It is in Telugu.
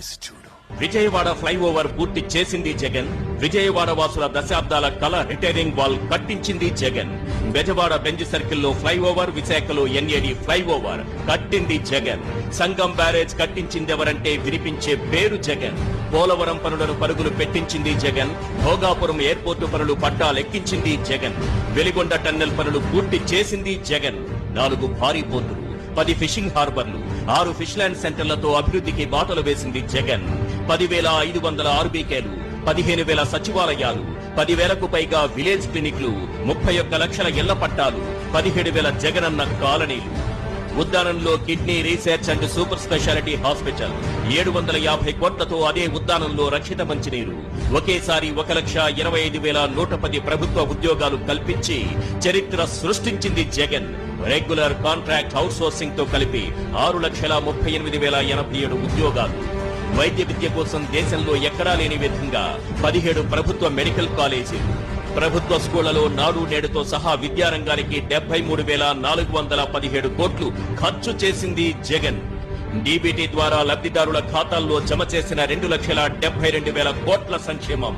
చేసి చూడు. విజయవాడ ఫ్లైఓవర్ పూర్తి చేసింది జగన్. విజయవాడ వాసుల దశాబ్దాల కళ రిటైరింగ్ వాల్ కట్టించింది జగన్. బెజవాడ బెంజ్ సర్కిల్లో ఫ్లైఓవర్, విశాఖలో ఎన్ఏడి ఫ్లైఓవర్ కట్టింది జగన్. సంగం బ్యారేజ్ కట్టించిందెవరంటే వినిపించే పేరు జగన్. పోలవరం పనులను పరుగులు పెట్టించింది జగన్. భోగాపురం ఎయిర్పోర్టు పనులు పట్టాలెక్కించింది జగన్. వెలిగొండ టన్నెల్ పనులు పూర్తి చేసింది జగన్. 4 భారీ పోర్టులు, 10 ఫిషింగ్ హార్బర్లు, 6 ఫిష్ ల్యాండ్ సెంటర్లతో అభివృద్ధికి బాటలు వేసింది జగన్. 10,500 ఆర్బీకేలు, 15,000 సచివాలయాలు, 10,000కు పైగా విలేజ్ క్లినిక్లు, 31 లక్షల ఇళ్ల పట్టాలు, 17,000 జగనన్న కాలనీలు. ఉద్దానంలో kidney research and super speciality hospital, 750 కోట్లతో అదే ఉద్దానంలో రక్షిత మంచినీరు. ఒకేసారి 1,25,110 ప్రభుత్వ ఉద్యోగాలు కల్పించి చరిత్ర సృష్టించింది జగన్. రెగ్యులర్ కాంట్రాక్ట్ అవుట్సోర్సింగ్ తో కలిపి 6,38,087 ఉద్యోగాలు. వైద్య విద్య కోసం దేశంలో ఎక్కడా లేని విధంగా 17 ప్రభుత్వ మెడికల్ కాలేజీలు. ప్రభుత్వ స్కూళ్లలో నాడు నేడుతో సహా విద్యారంగానికి 73,417 కోట్లు ఖర్చు చేసింది జగన్. డీబీటీ ద్వారా లబ్ధిదారుల ఖాతాల్లో జమ చేసిన 2,72,000 కోట్ల సంక్షేమం.